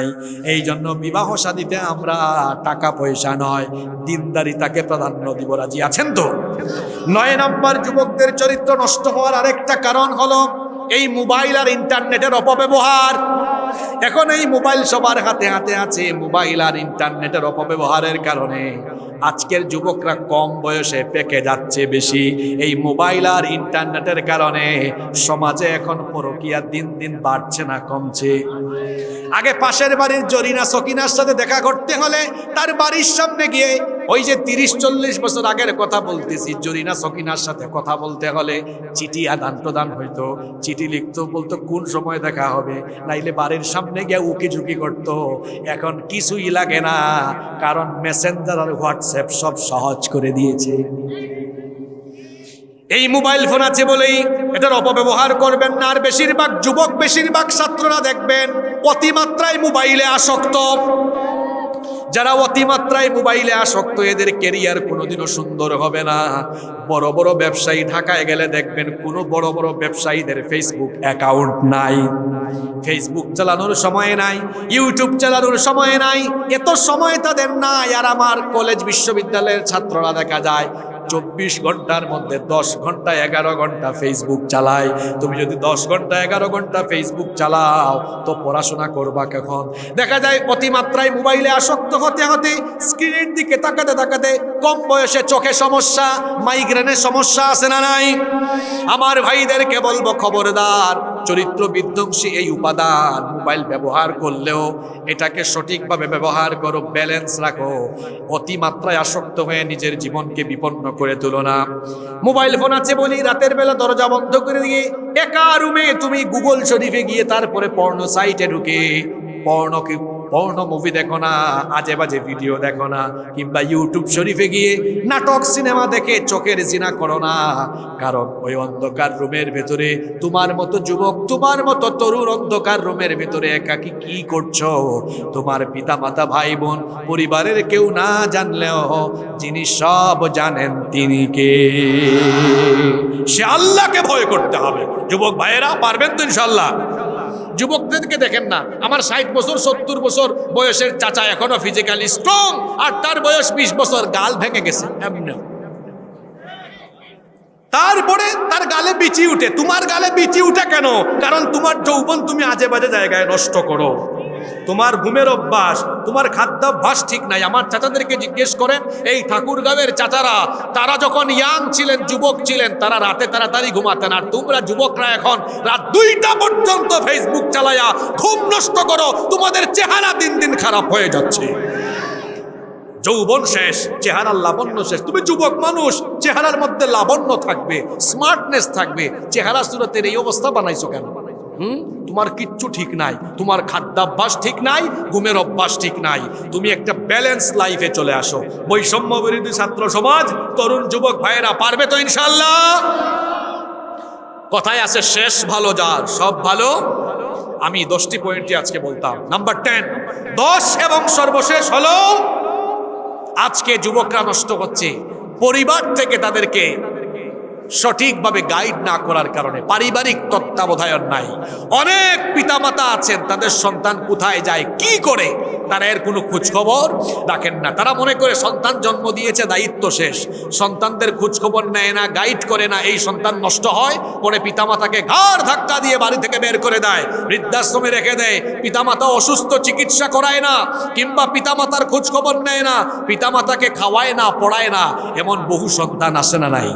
নাই। এই জন্য বিবাহ শাদীতে আমরা টাকা পয়সা নয়, দিনদারিতাকে প্রাধান্য দিব। রাজি আছেন তো? 9 নম্বর, যুবকদের চরিত্র নষ্ট হওয়ার আরেকটা কারণ হলো এই মোবাইল আর ইন্টারনেটের অপব্যবহার। এখন এই মোবাইল সবার হাতে হাতে আছে। মোবাইল আর ইন্টারনেটের অপব্যবহারের কারণে আজকের যুবকরা কম বয়সে পেকে যাচ্ছে বেশি। এই মোবাইল আর ইন্টারনেটের কারণে সমাজে এখন পরকীয়া দিন দিন বাড়ছে না কমছে। আগে পাশের বাড়ির জরিনা সকিনার সাথে দেখা করতে হলে তার বাড়ির সামনে গিয়ে, ওই যে 30-40 বছর আগের কথা বলতেছি, জরিনা সকিনার সাথে কথা বলতে হলে চিঠি আদান প্রদান হইতো, চিঠি লিখতো, বলতো কোন সময় দেখা হবে, নাইলে বাড়ির সামনে গিয়ে উকি ঝুঁকি করতো। এখন কিছুই লাগে না, কারণ মেসেঞ্জার আর হোয়াটসঅ্যাপ সব সহজ করে দিয়েছে। এই মোবাইল ফোন আছে বলেই এটার অপব্যবহার করবেন না। আর বেশিরভাগ যুবক, বেশিরভাগ ছাত্ররা দেখবেন অতিমাত্রায় মোবাইলে আসক্ত। যারা অতিমাত্রায় মোবাইলে আসক্ত, এদের ক্যারিয়ার কোনোদিনও সুন্দর হবে না। বড় বড় ব্যবসায়ী ঢাকায় গেলে দেখবেন কোনো বড় বড় ব্যবসায়ীদের ফেসবুক অ্যাকাউন্ট নাই, ফেসবুক চালানোর সময় নাই, ইউটিউব চালানোর সময় নাই, এত সময় তাদের নাই। আর আমার কলেজ বিশ্ববিদ্যালয়ের ছাত্ররা দেখা যায় 24 ঘন্টার মধ্যে 10 ঘন্টা 11 ঘন্টা ফেসবুক চালায়। তুমি যদি 10 ঘন্টা 11 ঘন্টা ফেসবুক চালাও তো পড়াশোনা করবা কখন? দেখা যায় অতিমাত্রায় মোবাইলে আসক্ত হতে হতে, স্ক্রিনের দিকে তাকাতে তাকাতে কম বয়সে চোখে সমস্যা, মাইগ্রেনের সমস্যা আছে না নাই? আমার ভাইদেরকে বলবো, খবরদার, চরিত্র বিধ্বংসী এই উপাদান মোবাইল ব্যবহার করলেও এটাকে সঠিকভাবে ব্যবহার করো, ব্যালেন্স রাখো। অতিমাত্রায় আসক্ত হয়ে নিজের জীবনকে বিপন্ন করে তুলো না। মোবাইল ফোন আছে বলি রাতের বেলা দরজা বন্ধ করে দিয়ে একা রুমে তুমি গুগল শরীফে গিয়ে তারপরে পর্ন সাইটে ঢুকে পর্ন মুভি দেখো না, আজে বাজে ভিডিও দেখো না, কিংবা ইউটিউব শরীফে গিয়ে নাটক সিনেমা দেখে চোখের জিনা করো না। কারণ ওই অন্ধকার রুমের ভেতরে তোমার মতো যুবক, তোমার মতো তরুণ অন্ধকার রুমের ভেতরে একাকী কি করছো? তোমার পিতা মাতা, ভাই বোন, পরিবারের কেউ না জানলেও যিনি সব জানেন তিনি কে? সে আল্লাহকে ভয় করতে হবে। যুবক ভাইয়েরা, পারবেন তো ইনশাআল্লাহ? যুবকদেরকে দেখেন না, আমার 60 বছর 70 বছর বয়সের চাচা এখনো ফিজিক্যালি স্ট্রং, আর তার বয়স 20 বছর, গাল ভেঙে গেছে এমনি। তারপরে তার গালে বিচি উঠে। তোমার গালে বিচি উঠে কেন? কারণ তোমার যৌবন তুমি আজে বাজে জায়গায় নষ্ট করো। তোমার ঘুমের অভ্যাস, তোমার খাদ্যাভ্যাস ঠিক নাই। আমার চাচাদেরকে জিজ্ঞেস করেন, এই ঠাকুরগাঁওয়ের চাচারা, তারা যখন ইয়াং ছিলেন, যুবক ছিলেন, তারা রাতে তাড়াতাড়ি ঘুমাতেন। আর তোমরা যুবকরা এখন রাত 2টা পর্যন্ত ফেসবুক চালায়া ঘুম নষ্ট করো। তোমাদের চেহারা দিন দিন খারাপ হয়ে যাচ্ছে। যৌবন শেষ, চেহারার লাবণ্য শেষ। তুমি যুবক মানুষ, চেহারার মধ্যে লাবণ্য থাকবে, স্মার্টনেস থাকবে। চেহারা সুরতের এই অবস্থা বানাইছো কেন? তোমার কিচ্ছু ঠিক নাই, তোমার খাদ্যাভ্যাস ঠিক নাই, ঘুমের অভ্যাস ঠিক নাই। তুমি একটা ব্যালেন্স লাইফে চলে আসো। বৈষম্য বিরোধী ছাত্র সমাজ, তরুণ যুবক ভাইয়েরা, পারবে তো ইনশাআল্লাহ? কথায় আছে, শেষ ভালো যার, সব ভালো। আমি 10টি পয়েন্টই আজকে বলতাম। নাম্বার 10, 10 এবং সর্বশেষ হলো, আজকে যুবকরা নষ্ট হচ্ছে পরিবার থেকে তাদেরকে সঠিকভাবে গাইড না করার কারণে। পারিবারিক তত্ত্বাবধায়ন নাই। অনেক পিতামাতা আছেন, তাদের সন্তান কোথায় যায়, কি করে, তারা এর কোনো খোঁজখবর রাখেন না। তারা মনে করে সন্তান জন্ম দিয়েছে, দায়িত্ব শেষ। সন্তানদের খোঁজখবর নেয় না, গাইড করে না। এই সন্তান নষ্ট হয়, পরে পিতামাতাকে ঘাড় ধাক্কা দিয়ে বাড়ি থেকে বের করে দেয়, বৃদ্ধাশ্রমে রেখে দেয়। পিতামাতা অসুস্থ, চিকিৎসা করায় না, কিংবা পিতামাতার খোঁজখবর নেয় না, পিতামাতাকে খাওয়ায় না, পড়ায় না। এমন বহু সন্তান আসে না নাই?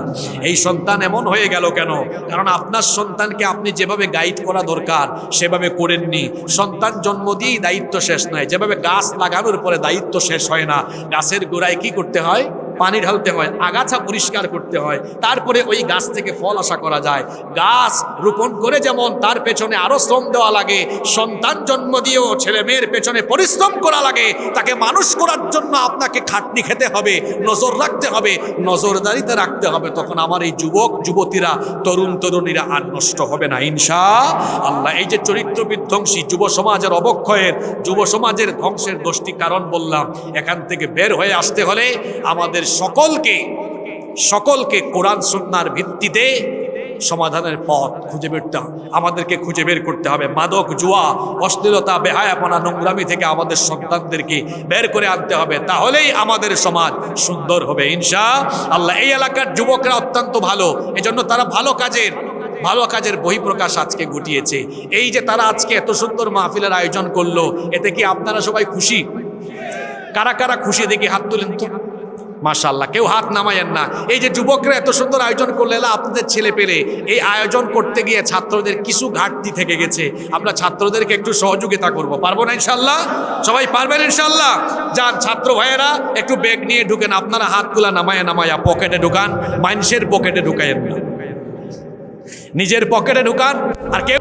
এই সন্তান এমন হয়ে গেল কেন? কারণ আপনার সন্তানকে আপনি যেভাবে গাইড করা দরকার সেভাবে করেননি। সন্তান জন্ম দিয়েই দায়িত্ব শেষ নয়। যেভাবে গাছ লাগানোর পরে দায়িত্ব শেষ হয় না, গাছের গোড়ায় কি করতে হয়? পানি ঢালতে হয়, আগাছা পরিষ্কার করতে হয়, তারপরে ওই গাছ থেকে ফল আশা করা যায়। গাছ রোপণ করে যেমন তার পেছনে আরো শ্রম দেওয়া লাগে, সন্তান জন্ম দিয়েও ছেলে মেয়ের পেছনে পরিশ্রম করা লাগে। তাকে মানুষ করার জন্য আপনাকে খাটনি খেতে হবে, নজর রাখতে হবে, নজরদারিতে রাখতে হবে। তখন আমার এই যুবক যুবতীরা, তরুণ তরুণীরা আর নষ্ট হবে না ইনশাআল্লাহ। এই যে চরিত্র বিধ্বংসী যুব সমাজের অবক্ষয়ের, যুব সমাজের ধ্বংসের 10টি কারণ বললাম, এখান থেকে বের হয়ে আসতে হলে আমাদের সকলকে কোরআন সুন্নাহর ভিত্তিতে সমাধানের পথ খুঁজে আমাদেরকে খুঁজে বের করতে হবে। মাদক, জুয়া, অশ্লীলতা, বেহায়াপনা, নোংরামি থেকে আমাদের সন্তানদেরকে বের করে আনতে হবে, তাহলেই আমাদের সমাজ সুন্দর হবে ইনশাআল্লাহ। এই এলাকার যুবকরা অত্যন্ত ভালো, এজন্য তারা ভালো কাজের বহিঃপ্রকাশ আজকে ঘটিয়েছে। এই যে তারা আজকে এত সুন্দর মাহফিলের আয়োজন করলো, এতে কি আপনারা সবাই খুশি? কারা কারা খুশি দেখি হাত তুলেন তো। মাশাআল্লাহ, কেউ হাত নামায়েন না। এই যে যুবকরা এত সুন্দর আয়োজন করলে, আপনাদের ছেলে পেলে এই আয়োজন করতে গিয়ে ছাত্রদের কিছু ঘাটতি থেকে গেছে, আমরা ছাত্রদেরকে একটু সহযোগিতা করব, পারবো না ইনশাআল্লাহ? সবাই পারবেন ইনশাআল্লাহ? যান ছাত্র ভাইয়েরা একটু ব্যাগ নিয়ে ঢুকেন, আপনারা হাতগুলা নামায়া পকেটে ঢুকান, মানুষের পকেটে ঢুকায়েন না, নিজের পকেটে ঢুকান। আর কেউ